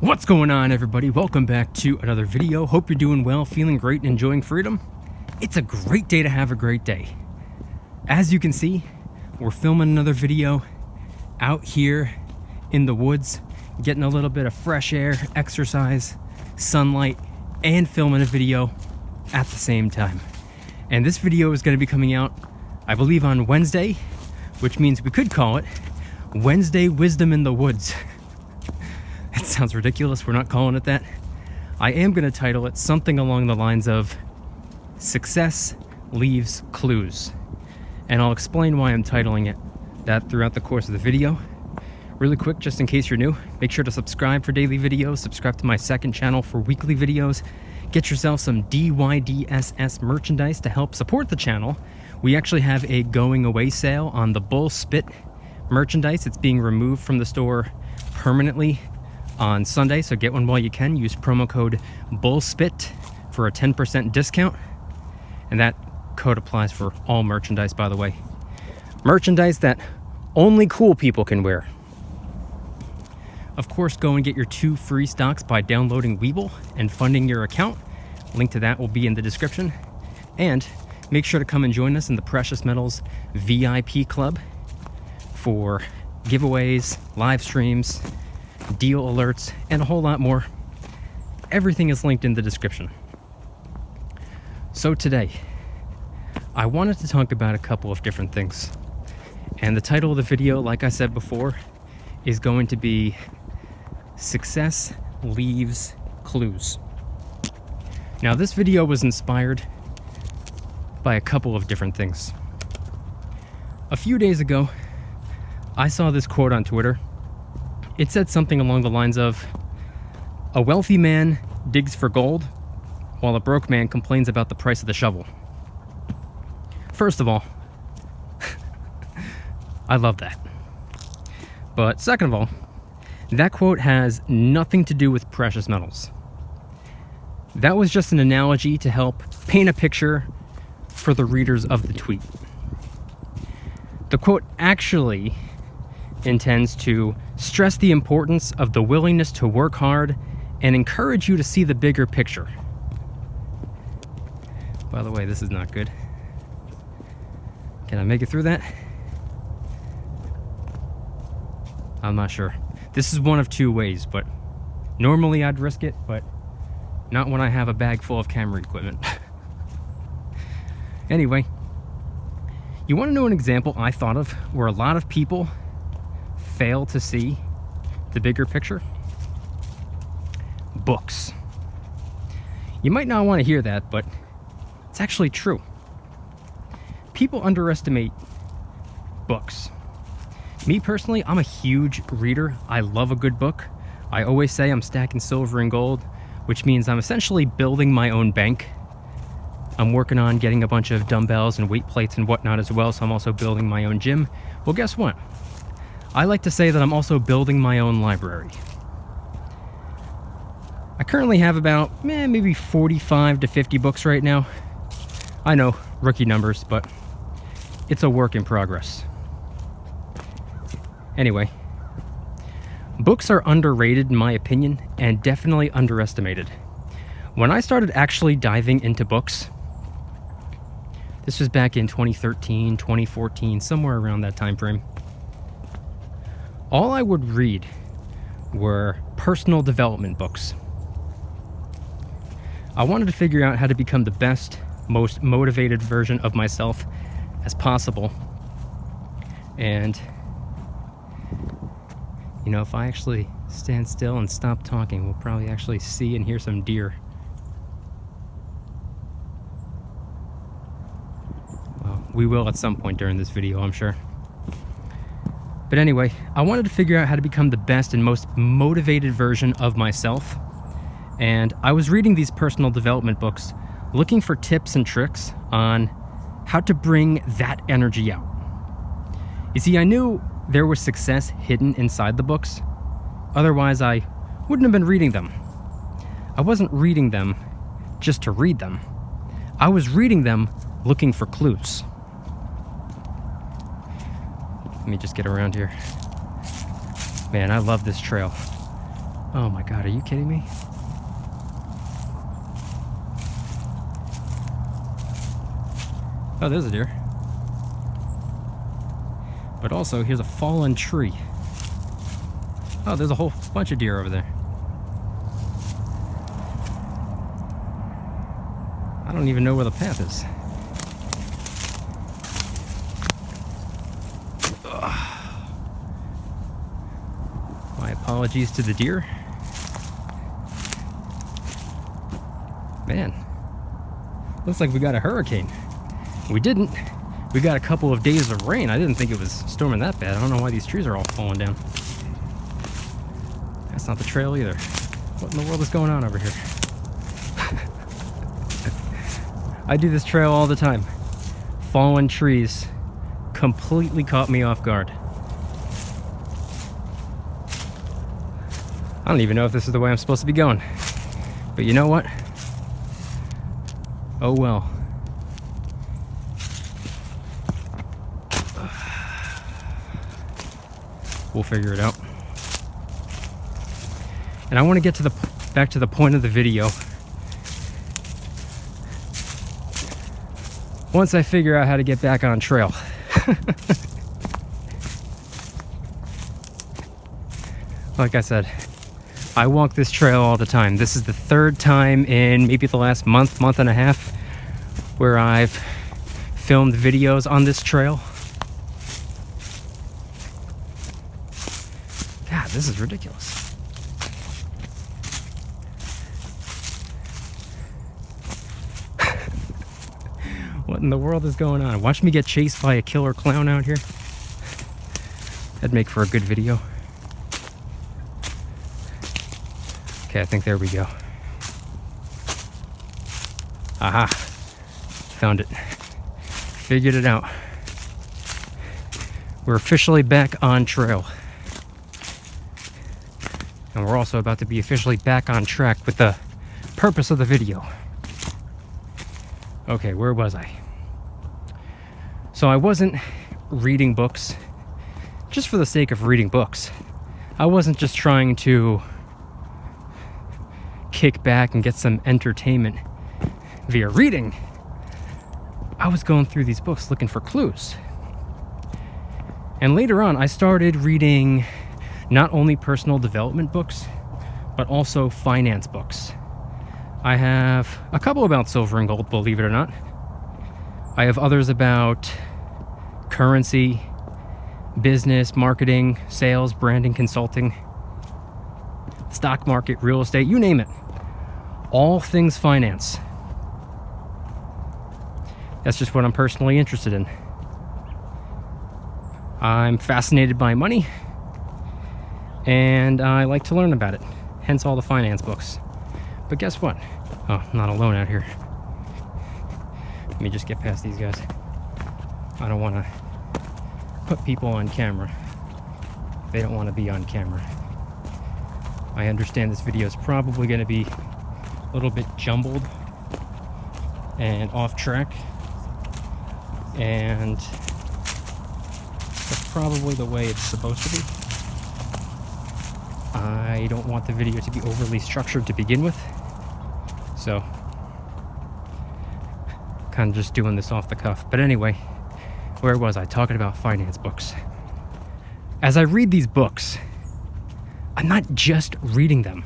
What's going on, everybody? Welcome back to another video. Hope you're doing well, feeling great, and enjoying freedom. It's a great day to have a great day. As you can see, we're filming another video out here in the woods, getting a little bit of fresh air, exercise, sunlight, and filming a video at the same time. And this video is going to be coming out, I believe, on Wednesday, which means we could call it Wednesday Wisdom in the Woods. That sounds ridiculous. We're not calling it that. I am going to title it something along the lines of Success Leaves Clues. And I'll explain why I'm titling it that throughout the course of the video. Really quick, just in case you're new, make sure to subscribe for daily videos, subscribe to my second channel for weekly videos, get yourself some DYDSS merchandise to help support the channel. We actually have a going away sale on the Bull Spit merchandise. It's being removed from the store permanently on Sunday, so get one while you can. Use promo code BULLSPIT for a 10% discount, and that code applies for all merchandise, by the way. Merchandise that only cool people can wear. Of course, go and get your 2 free stocks by downloading Weeble and funding your account. Link to that will be in the description. And make sure to come and join us in the Precious Metals VIP Club for giveaways, live streams, deal alerts, and a whole lot more. Everything is linked in the description. So today, I wanted to talk about a couple of different things. And the title of the video, like I said before, is going to be Success Leaves Clues. Now, this video was inspired by a couple of different things. A few days ago, I saw this quote on Twitter. It said something along the lines of, "A wealthy man digs for gold, while a broke man complains about the price of the shovel." First of all, I love that. But second of all, that quote has nothing to do with precious metals. That was just an analogy to help paint a picture for the readers of the tweet. The quote actually intends to stress the importance of the willingness to work hard and encourage you to see the bigger picture. By the way, this is not good. Can I make it through that? I'm not sure. This is one of 2 ways, but normally I'd risk it, but not when I have a bag full of camera equipment. Anyway, you want to know an example I thought of where a lot of people fail to see the bigger picture? Books. You might not want to hear that, but it's actually true. People underestimate books. Me personally, I'm a huge reader. I love a good book. I always say I'm stacking silver and gold, which means I'm essentially building my own bank. I'm working on getting a bunch of dumbbells and weight plates and whatnot as well, so I'm also building my own gym. Well, guess what? I like to say that I'm also building my own library. I currently have about maybe 45 to 50 books right now. I know, rookie numbers, but it's a work in progress. Anyway, books are underrated in my opinion, and definitely underestimated. When I started actually diving into books, this was back in 2013, 2014, somewhere around that time frame, all I would read were personal development books. I wanted to figure out how to become the best, most motivated version of myself as possible. And, you know, if I actually stand still and stop talking, we'll probably actually see and hear some deer. Well, we will at some point during this video, I'm sure. But anyway, I wanted to figure out how to become the best and most motivated version of myself. And I was reading these personal development books, looking for tips and tricks on how to bring that energy out. You see, I knew there was success hidden inside the books. Otherwise, I wouldn't have been reading them. I wasn't reading them just to read them. I was reading them looking for clues. Let me just get around here. Man, I love this trail. Oh my God, are you kidding me? Oh, there's a deer. But also, here's a fallen tree. Oh, there's a whole bunch of deer over there. I don't even know where the path is. Ugh. My apologies to the deer. Man, looks like we got a hurricane. We didn't. We got a couple of days of rain. I didn't think it was storming that bad. I don't know why these trees are all falling down. That's not the trail either. What in the world is going on over here? I do this trail all the time. Fallen trees completely caught me off guard. I don't even know if this is the way I'm supposed to be going. But you know what? Oh well. We'll figure it out. And I want to get to back to the point of the video. Once I figure out how to get back on trail. Like I said, I walk this trail all the time. This is the third time in maybe the last month and a half where I've filmed videos on this trail. God, this is ridiculous. What in the world is going on? Watch me get chased by a killer clown out here. That'd make for a good video. Okay, I think there we go. Aha. Found it. Figured it out. We're officially back on trail. And we're also about to be officially back on track with the purpose of the video. Okay, where was I? So I wasn't reading books just for the sake of reading books. I wasn't just trying to kick back and get some entertainment via reading. I was going through these books looking for clues. And later on, I started reading not only personal development books, but also finance books. I have a couple about silver and gold, believe it or not. I have others about currency, business, marketing, sales, branding, consulting, stock market, real estate, you name it. All things finance. That's just what I'm personally interested in. I'm fascinated by money, and I like to learn about it. Hence all the finance books. But guess what? Oh, I'm not alone out here. Let me just get past these guys. I don't want to put people on camera. They don't want to be on camera. I understand this video is probably going to be a little bit jumbled and off track. And that's probably the way it's supposed to be. I don't want the video to be overly structured to begin with. So, kind of just doing this off the cuff. But anyway, where was I? Talking about finance books. As I read these books, I'm not just reading them.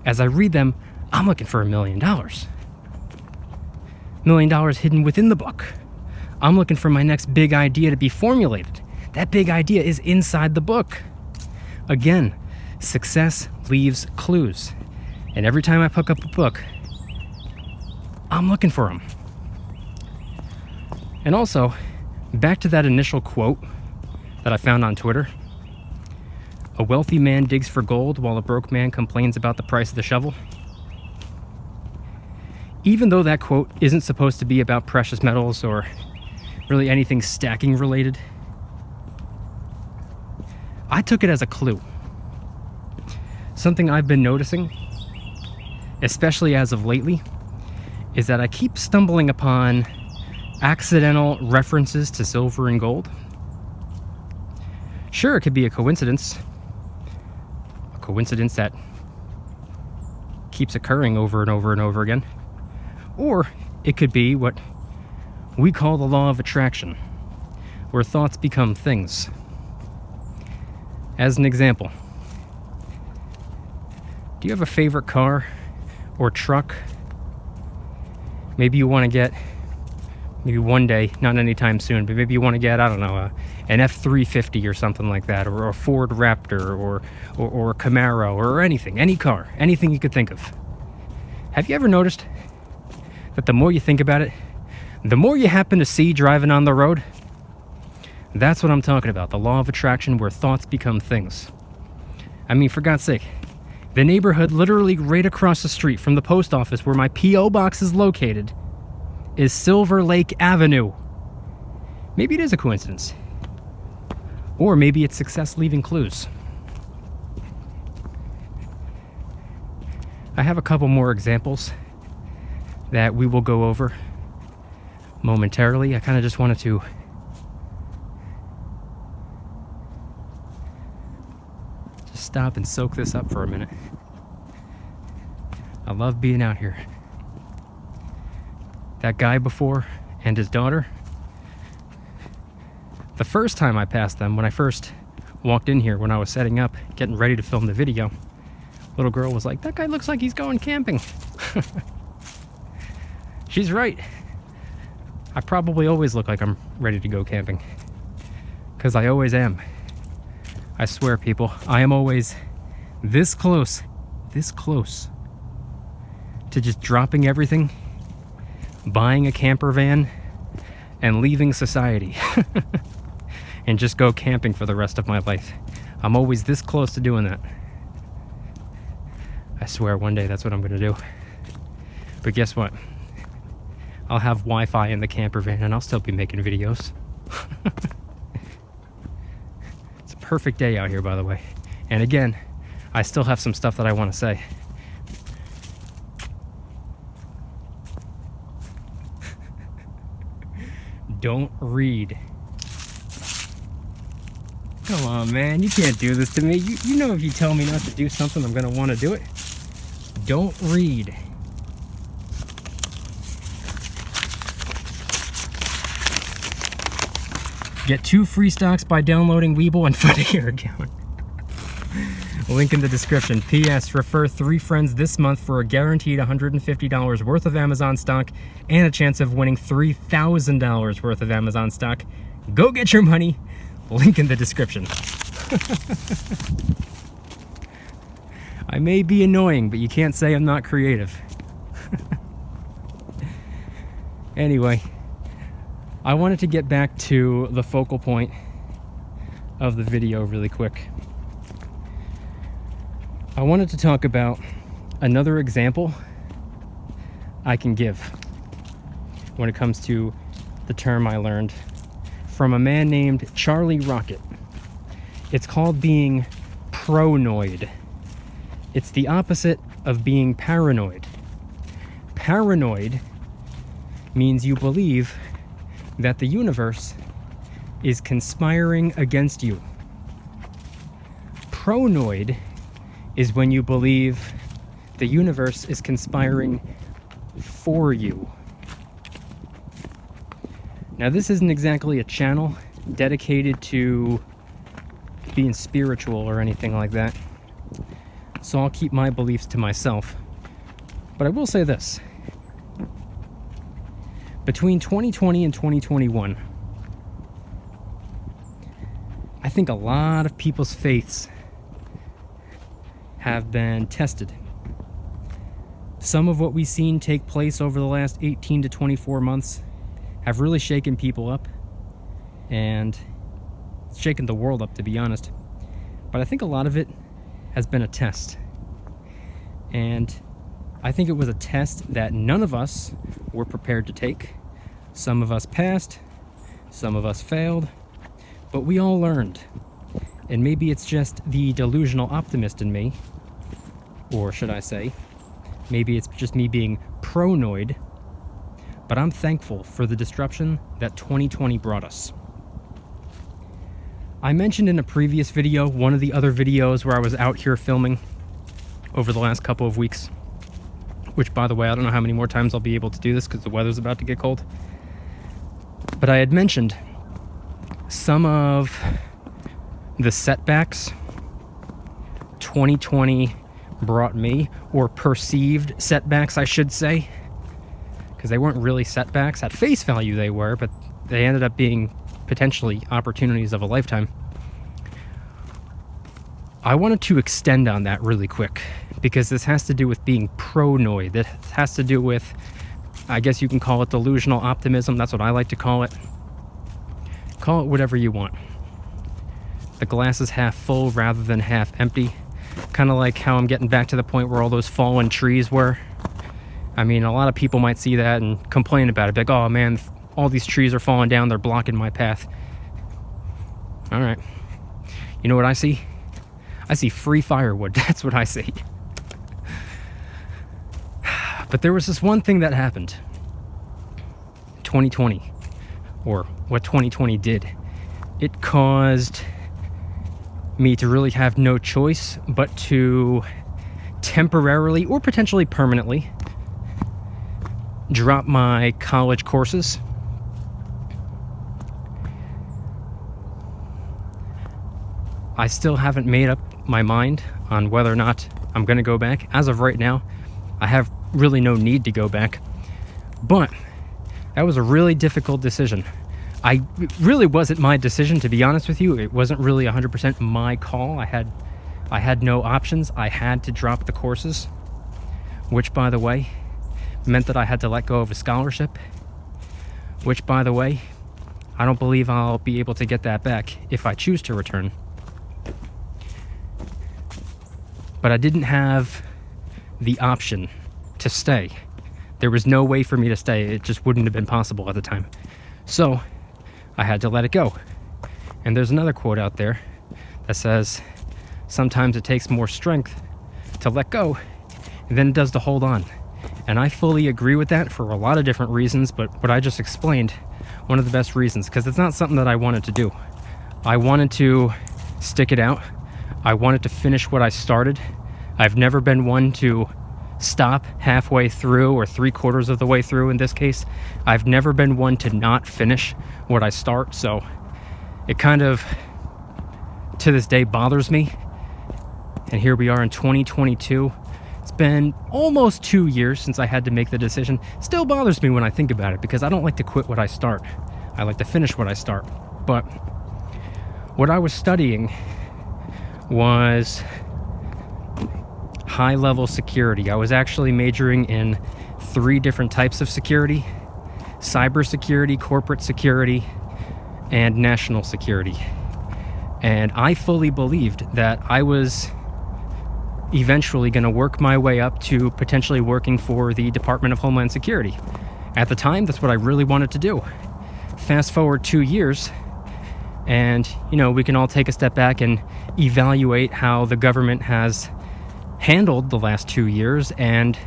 As I read them, I'm looking for $1 million. $1 million hidden within the book. I'm looking for my next big idea to be formulated. That big idea is inside the book. Again, success leaves clues. And every time I pick up a book, I'm looking for them. And also, back to that initial quote that I found on Twitter. A wealthy man digs for gold while a broke man complains about the price of the shovel. Even though that quote isn't supposed to be about precious metals or really anything stacking related, I took it as a clue. Something I've been noticing, especially as of lately, is that I keep stumbling upon accidental references to silver and gold. Sure, it could be a coincidence, coincidence that keeps occurring over and over and over again. Or it could be what we call the law of attraction, where thoughts become things. As an example, do you have a favorite car or truck? Maybe you want to get, maybe one day, not anytime soon, but maybe you want to get, I don't know, an F-350 or something like that, or a Ford Raptor, or a Camaro, or anything, any car, anything you could think of. Have you ever noticed that the more you think about it, the more you happen to see driving on the road? That's what I'm talking about, the law of attraction, where thoughts become things. I mean, for God's sake, the neighborhood literally right across the street from the post office where my P.O. box is located is Silver Lake Avenue. Maybe it is a coincidence. Or maybe it's success leaving clues. I have a couple more examples that we will go over momentarily. I kind of just wanted to just stop and soak this up for a minute. I love being out here. That guy before and his daughter, the first time I passed them, when I first walked in here, when I was setting up, getting ready to film the video, little girl was like, "That guy looks like he's going camping." She's right. I probably always look like I'm ready to go camping, because I always am. I swear, people, I am always this close to just dropping everything, buying a camper van, and leaving society and just go camping for the rest of my life. I'm always this close to doing that. I swear one day that's what I'm gonna do. But guess what? I'll have Wi-Fi in the camper van and I'll still be making videos. It's a perfect day out here, by the way. And again, I still have some stuff that I want to say. Don't read. Come on, man. You can't do this to me. You know if you tell me not to do something, I'm going to want to do it. Don't read. Get 2 free stocks by downloading Weeble and funding your account. Link in the description. P.S. Refer 3 friends this month for a guaranteed $150 worth of Amazon stock and a chance of winning $3,000 worth of Amazon stock. Go get your money. Link in the description. I may be annoying, but you can't say I'm not creative. Anyway, I wanted to get back to the focal point of the video really quick. I wanted to talk about another example I can give when it comes to the term I learned from a man named Charlie Rocket. It's called being pronoid. It's the opposite of being paranoid. Paranoid means you believe that the universe is conspiring against you. Pronoid is when you believe the universe is conspiring for you. Now, this isn't exactly a channel dedicated to being spiritual or anything like that, so I'll keep my beliefs to myself. But I will say this. Between 2020 and 2021, I think a lot of people's faiths have been tested. Some of what we've seen take place over the last 18 to 24 months have really shaken people up, and shaken the world up, to be honest. But I think a lot of it has been a test. And I think it was a test that none of us were prepared to take. Some of us passed, some of us failed, but we all learned. And maybe it's just the delusional optimist in me, or should I say, maybe it's just me being pronoid, but I'm thankful for the disruption that 2020 brought us. I mentioned in a previous video, one of the other videos where I was out here filming over the last couple of weeks, which, by the way, I don't know how many more times I'll be able to do this because the weather's about to get cold. But I had mentioned some of the setbacks 2020 brought me, or perceived setbacks, I should say, because they weren't really setbacks. At face value they were, but they ended up being potentially opportunities of a lifetime. I wanted to extend on that really quick because this has to do with being paranoid. This has to do with, I guess you can call it delusional optimism. That's what I like to call it. Call it whatever you want. The glass is half full rather than half empty. Kind of like how I'm getting back to the point where all those fallen trees were. I mean, a lot of people might see that and complain about it. Like, oh man, all these trees are falling down. They're blocking my path. All right. You know what I see? I see free firewood. That's what I see. But there was this one thing that happened. 2020. Or what 2020 did. It caused me to really have no choice but to temporarily or potentially permanently drop my college courses. I still haven't made up my mind on whether or not I'm going to go back. As of right now, I have really no need to go back. But that was a really difficult decision. It really wasn't my decision, to be honest with you. It wasn't really 100% my call. I had no options. I had to drop the courses, which, by the way, meant that I had to let go of a scholarship, which, by the way, I don't believe I'll be able to get that back if I choose to return. But I didn't have the option to stay. There was no way for me to stay. It just wouldn't have been possible at the time. So I had to let it go. And there's another quote out there that says, sometimes it takes more strength to let go than it does to hold on. And I fully agree with that for a lot of different reasons, but what I just explained, one of the best reasons, because it's not something that I wanted to do. I wanted to stick it out. I wanted to finish what I started. I've never been one to stop halfway through or 3/4 of the way through in this case. I've never been one to not finish what I start, so it kind of, to this day, bothers me. And here we are in 2022. It's been almost 2 years since I had to make the decision. Still bothers me when I think about it because I don't like to quit what I start. I like to finish what I start. But what I was studying was high-level security. I was actually majoring in 3 different types of security: cybersecurity, corporate security, and national security. And I fully believed that I was eventually going to work my way up to potentially working for the Department of Homeland Security. At the time, that's what I really wanted to do. Fast forward 2 years, and, you know, we can all take a step back and evaluate how the government has handled the last 2 years, and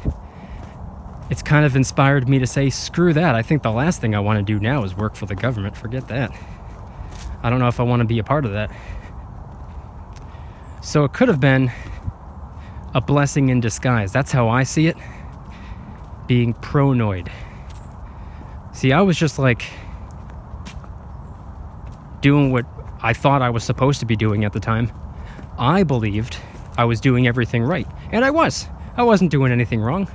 it's kind of inspired me to say, screw that. I think the last thing I want to do now is work for the government. Forget that. I don't know if I want to be a part of that. So it could have been a blessing in disguise. That's how I see it. Being paranoid. See, I was just like doing what I thought I was supposed to be doing at the time. I believed I was doing everything right. And I was. I wasn't doing anything wrong.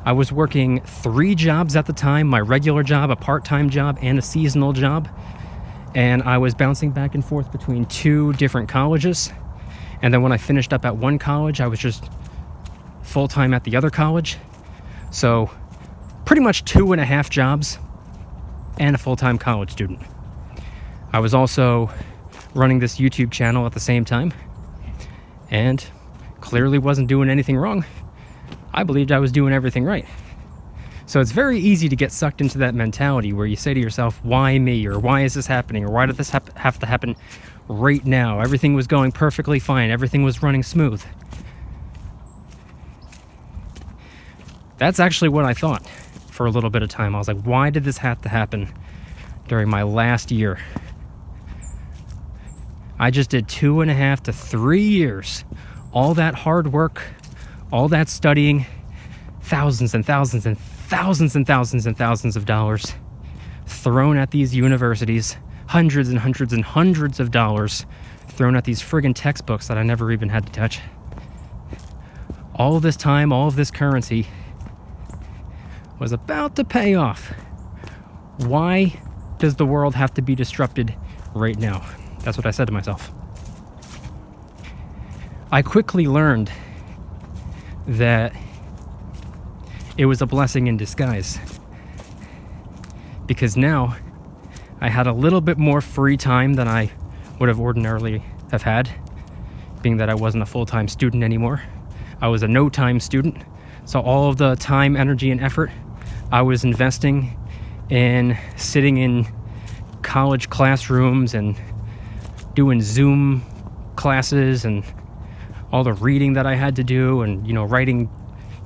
I was working 3 jobs at the time: my regular job, a part-time job, and a seasonal job. And I was bouncing back and forth between 2 different colleges. And then when I finished up at one college, I was just full-time at the other college. So pretty much 2.5 jobs and a full-time college student. I was also running this YouTube channel at the same time, and clearly wasn't doing anything wrong. I believed I was doing everything right. So it's very easy to get sucked into that mentality where you say to yourself, why me? Or why is this happening? Or why did this have to happen right now? Everything was going perfectly fine. Everything was running smooth. That's actually what I thought for a little bit of time. I was like, why did this have to happen during my last year? I just did 2.5 to 3 years. All that hard work, all that studying, thousands and thousands and thousands and thousands and thousands of dollars thrown at these universities, hundreds and hundreds and hundreds of dollars thrown at these friggin' textbooks that I never even had to touch. All of this time, all of this currency was about to pay off. Why does the world have to be disrupted right now? That's what I said to myself. I quickly learned that it was a blessing in disguise, because now I had a little bit more free time than I would have ordinarily have had, being that I wasn't a full-time student anymore. I was a no-time student, so all of the time, energy, and effort I was investing in sitting in college classrooms and doing Zoom classes and all the reading that I had to do, and writing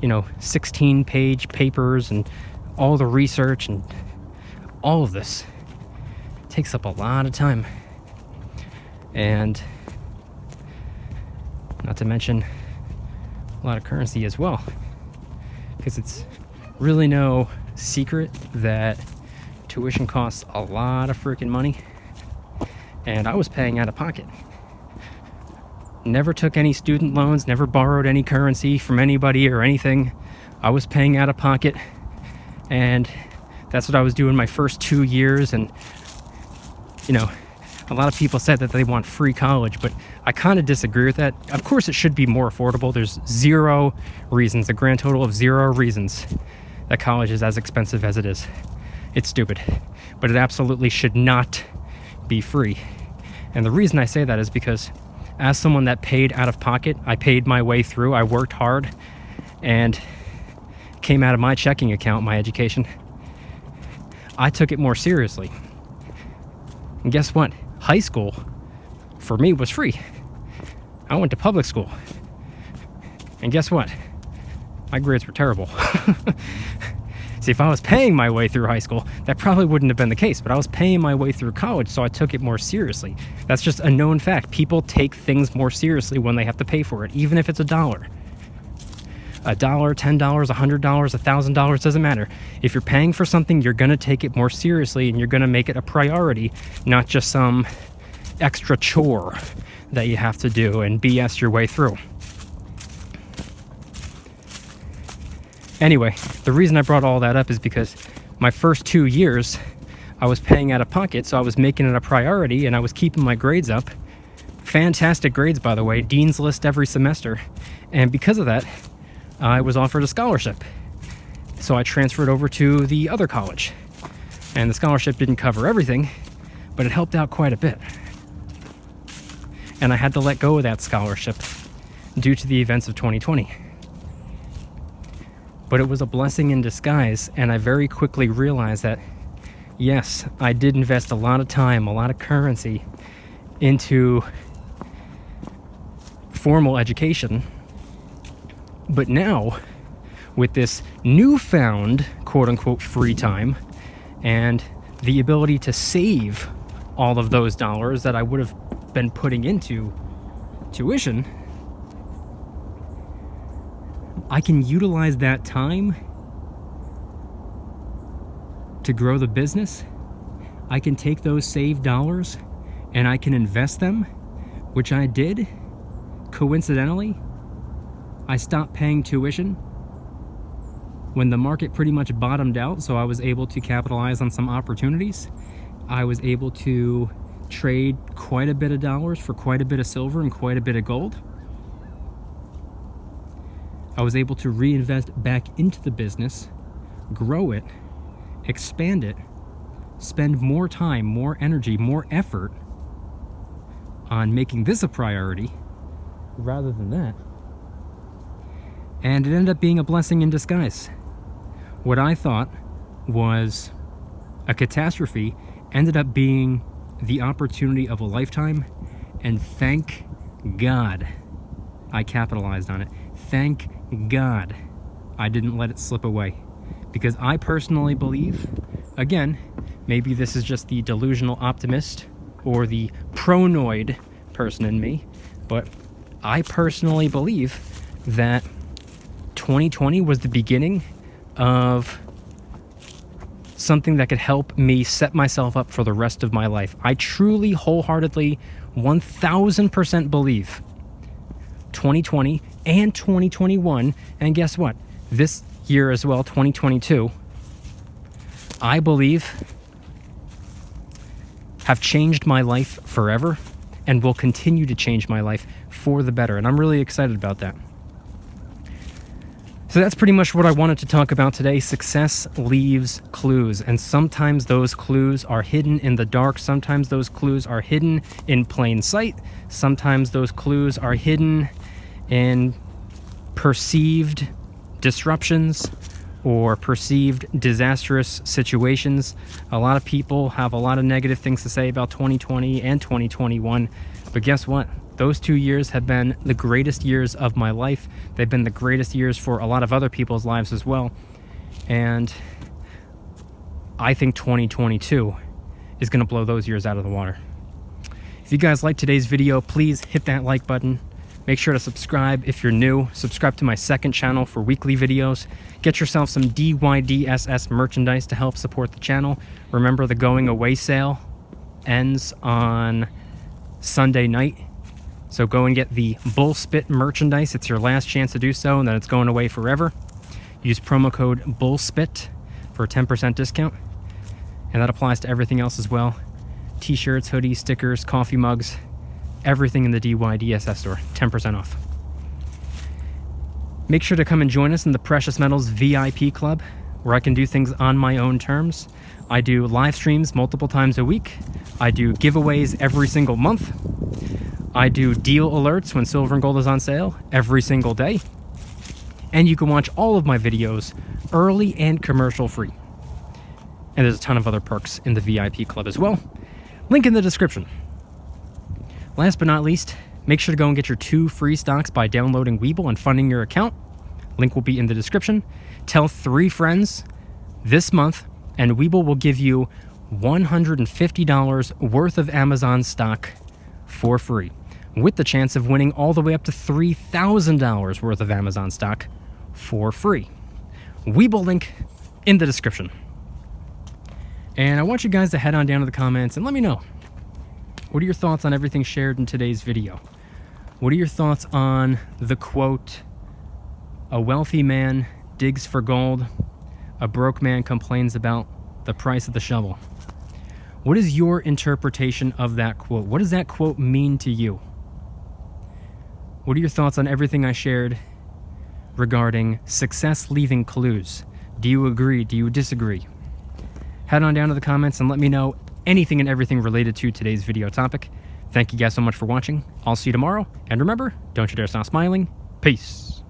16-page papers and all the research, and all of this takes up a lot of time, and not to mention a lot of currency as well, because it's really no secret that tuition costs a lot of freaking money, and I was paying out of pocket. Never took any student loans, never borrowed any currency from anybody or anything. I was paying out of pocket, and that's what I was doing my first 2 years. And a lot of people said that they want free college, but I kind of disagree with that. Of course it should be more affordable. There's zero reasons, a grand total of 0 reasons that college is as expensive as it is. It's stupid, but it absolutely should not be free. And the reason I say that is because as someone that paid out of pocket, I paid my way through, I worked hard, and came out of my checking account, my education. I took it more seriously. And guess what? High school, for me, was free. I went to public school. And guess what? My grades were terrible. See, if I was paying my way through high school, that probably wouldn't have been the case, but I was paying my way through college, so I took it more seriously. That's just a known fact. People take things more seriously when they have to pay for it, even if it's $1. $1, $10, $100, $1,000, doesn't matter. If you're paying for something, you're gonna take it more seriously, and you're gonna make it a priority, not just some extra chore that you have to do and BS your way through. Anyway, the reason I brought all that up is because my first 2 years, I was paying out of pocket, so I was making it a priority, and I was keeping my grades up. Fantastic grades, by the way, Dean's List every semester. And because of that, I was offered a scholarship. So I transferred over to the other college. And the scholarship didn't cover everything, but it helped out quite a bit. And I had to let go of that scholarship due to the events of 2020. But it was a blessing in disguise, and I very quickly realized that, yes, I did invest a lot of time, a lot of currency into formal education. But now, with this newfound, quote-unquote, free time, and the ability to save all of those dollars that I would have been putting into tuition, I can utilize that time to grow the business. I can take those saved dollars and I can invest them, which I did. Coincidentally, I stopped paying tuition when the market pretty much bottomed out, so I was able to capitalize on some opportunities. I was able to trade quite a bit of dollars for quite a bit of silver and quite a bit of gold. I was able to reinvest back into the business, grow it, expand it, spend more time, more energy, more effort on making this a priority rather than that. And it ended up being a blessing in disguise. What I thought was a catastrophe ended up being the opportunity of a lifetime, and thank God I capitalized on it. Thank God I didn't let it slip away. Because I personally believe, again, maybe this is just the delusional optimist or the pronoid person in me, but I personally believe that 2020 was the beginning of something that could help me set myself up for the rest of my life. I truly, wholeheartedly, 1000% believe 2020 and 2021, and guess what? This year as well, 2022, I believe have changed my life forever and will continue to change my life for the better. And I'm really excited about that. So that's pretty much what I wanted to talk about today. Success leaves clues, and sometimes those clues are hidden in the dark. Sometimes those clues are hidden in plain sight. Sometimes those clues are hidden in perceived disruptions or perceived disastrous situations. A lot of people have a lot of negative things to say about 2020 and 2021, but guess what? Those 2 years have been the greatest years of my life. They've been the greatest years for a lot of other people's lives as well. And I think 2022 is going to blow those years out of the water. If you guys liked today's video, please hit that like button. Make sure to subscribe if you're new. Subscribe to my second channel for weekly videos. Get yourself some DYDSS merchandise to help support the channel. Remember, the going away sale ends on Sunday night. So go and get the Bull Spit merchandise. It's your last chance to do so, and then it's going away forever. Use promo code BULLSPIT for a 10% discount. And that applies to everything else as well. T-shirts, hoodies, stickers, coffee mugs, everything in the DYDSS store, 10% off. Make sure to come and join us in the Precious Metals VIP Club, where I can do things on my own terms. I do live streams multiple times a week. I do giveaways every single month. I do deal alerts when silver and gold is on sale every single day. And you can watch all of my videos early and commercial free. And there's a ton of other perks in the VIP Club as well. Link in the description. Last but not least, make sure to go and get your 2 free stocks by downloading Webull and funding your account. Link will be in the description. Tell 3 friends this month, and Webull will give you $150 worth of Amazon stock for free, with the chance of winning all the way up to $3,000 worth of Amazon stock for free. Webull link in the description. And I want you guys to head on down to the comments and let me know, what are your thoughts on everything shared in today's video? What are your thoughts on the quote, "A wealthy man digs for gold, a broke man complains about the price of the shovel"? What is your interpretation of that quote? What does that quote mean to you? What are your thoughts on everything I shared regarding success leaving clues? Do you agree? Do you disagree? Head on down to the comments and let me know anything and everything related to today's video topic. Thank you guys so much for watching. I'll see you tomorrow. And remember, don't you dare stop smiling. Peace.